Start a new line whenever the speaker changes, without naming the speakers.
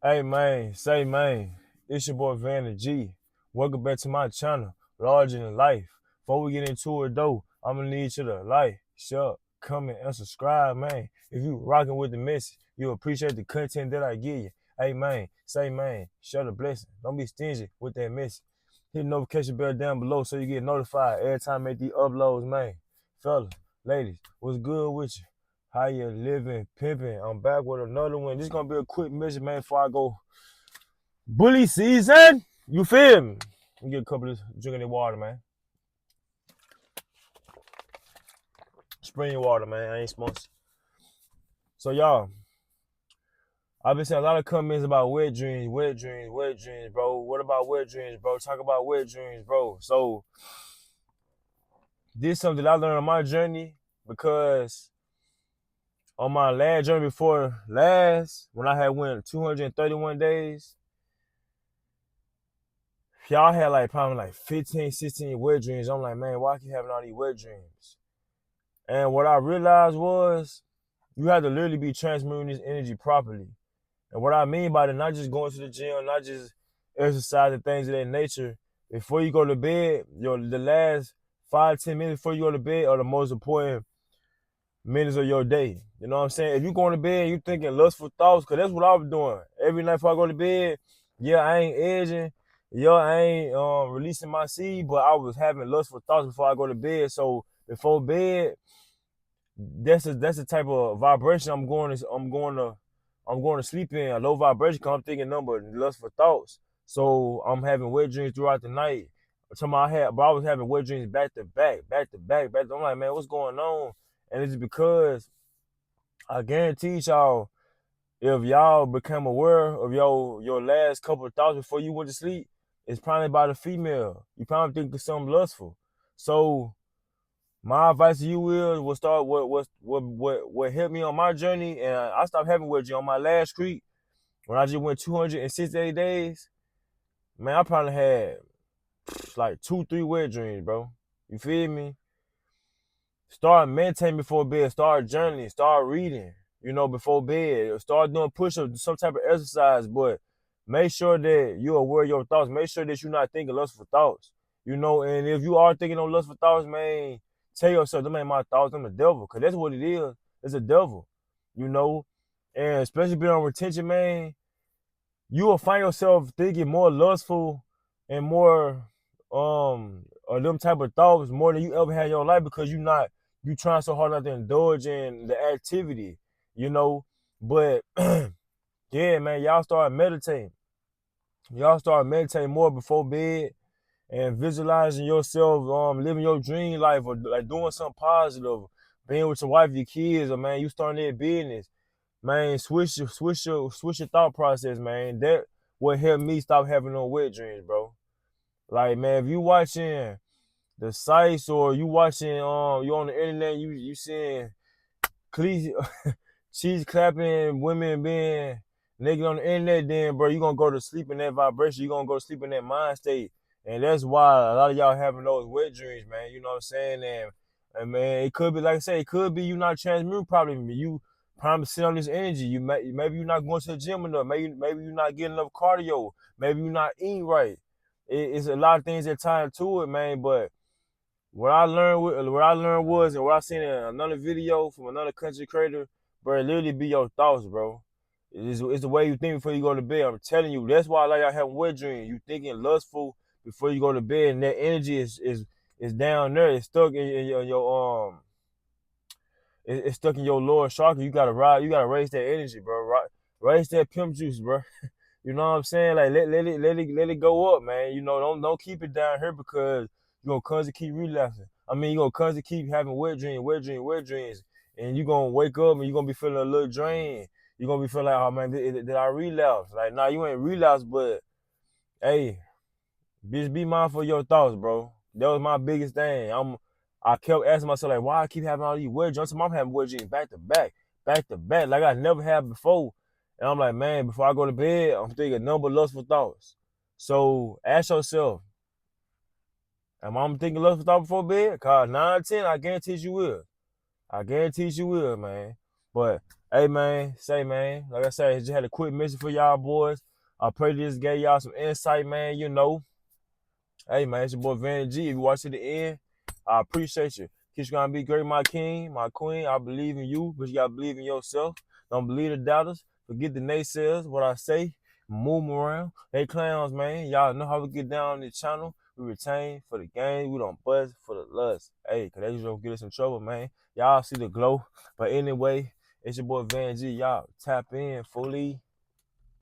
Hey man, say man, it's your boy Vanna G. Welcome back to my channel, Larger Than Life. Before we get into it though, I'm gonna need you to like, share, comment, and subscribe, man. If you rocking with the message, you appreciate the content that I give you. Hey man, say man, share the blessing. Don't be stingy with that message. Hit the notification bell down below so you get notified every time I make these uploads, man. Fellas, ladies, what's good with you? How you living, pimping? I'm back with another one. This is gonna be a quick mission, man, before I go bully season. You feel me? Let me get a couple of drinking the water, man. Spring your water, man. I ain't sponsored. So y'all, I've been seeing a lot of comments about wet dreams, wet dreams, wet dreams, bro. What about wet dreams, bro? Talk about wet dreams, bro. So this is something that I learned on my journey because on my last journey before last, when I had went 231 days, y'all had like probably like 15, 16 wet dreams. I'm like, man, why I keep having all these wet dreams? And what I realized was you have to literally be transmuting this energy properly. And what I mean by that, not just going to the gym, not just exercising things of that nature. Before you go to bed, the last 5-10 minutes before you go to bed are the most important minutes of your day. You know what I'm saying? If you going to bed, you thinking lustful thoughts, because that's what I was doing. Every night before I go to bed, yeah, I ain't edging. Yeah, I ain't releasing my seed, but I was having lustful thoughts before I go to bed. So before bed, that's the type of vibration I'm going to sleep in. A low vibration, because I'm thinking nothing but lustful thoughts. So I'm having wet dreams throughout the night. I was having wet dreams back to back, back to back, back. I'm like, man, what's going on? And it's because I guarantee y'all, if y'all become aware of your last couple of thoughts before you went to sleep, it's probably about a female. You probably think it's something lustful. So my advice to you is, what helped me on my journey, and I stopped having with you on my last creek when I just went 268 days. Man, I probably had like 2-3 wet dreams, bro. You feel me? Start meditating before bed. Start journaling. Start reading. Before bed. Start doing push-ups, some type of exercise. But make sure that you're aware of your thoughts. Make sure that you're not thinking lustful thoughts. And if you are thinking of lustful thoughts, man, tell yourself, them ain't my thoughts, I'm the devil. Because that's what it is. It's a devil. You know? And especially being on retention, man, you will find yourself thinking more lustful and more of them type of thoughts more than you ever had in your life, because you trying so hard not to indulge in the activity, you know. But yeah, man, y'all start meditating. Y'all start meditating more before bed and visualizing yourself living your dream life, or like doing something positive, being with your wife, your kids, or man, you starting their business. Man, switch your thought process, man. That what helped me stop having no wet dreams, bro. Like, man, if you watching the sites, or you watching you on the internet, you seeing cheese clapping, women being naked on the internet, then bro, you gonna go to sleep in that vibration. You gonna go to sleep in that mind state. And that's why a lot of y'all having those wet dreams, man. You know what I'm saying? And man, it could be, like I say, it could be you not transmuting properly. You probably sit on this energy. Maybe you're not going to the gym enough. Maybe you're not getting enough cardio. Maybe you're not eating right. It's a lot of things that tie into it, man. But what I learned was, and what I seen in another video from another country creator, bro, it literally be your thoughts, bro. It's the way you think before you go to bed. I'm telling you, that's why a lot of y'all having wet dreams. You thinking lustful before you go to bed, and that energy is down there. It's stuck in your it's stuck in your lower chakra. You gotta raise that energy, bro. Raise that pimp juice, bro. You know what I'm saying? Like let it go up, man. Don't keep it down here, because you're gonna constantly keep relapsing. I mean, you're gonna constantly keep having wet dreams, wet dreams, wet dreams. And you're gonna wake up and you're gonna be feeling a little drained. You're gonna be feeling like, oh man, did I relapse? Like, nah, you ain't relapse, but hey, bitch, be mindful of your thoughts, bro. That was my biggest thing. I kept asking myself, like, why I keep having all these wet dreams? I'm having wet dreams back to back, back to back, like I never had before. And I'm like, man, before I go to bed, I'm thinking number of lustful thoughts. So ask yourself, am I thinking lustful thoughts before bed? Cause 9 or 10, I guarantee you will. I guarantee you will, man. But Hey man, say man, like I said, I just had a quick message for y'all boys. I pray this gave y'all some insight, man. You know, hey man, it's your boy Van G. If you watch to the end, I appreciate you. Keep gonna be great, my king, my queen. I believe in you, but you gotta believe in yourself. Don't believe the doubters. Forget the naysayers. What I say, move 'em around. They clowns, man. Y'all know how we get down on this channel. We retain for the game. We don't buzz for the lust. Hey, cause they just don't get us in trouble, man. Y'all see the glow. But anyway, it's your boy Van G. Y'all tap in fully.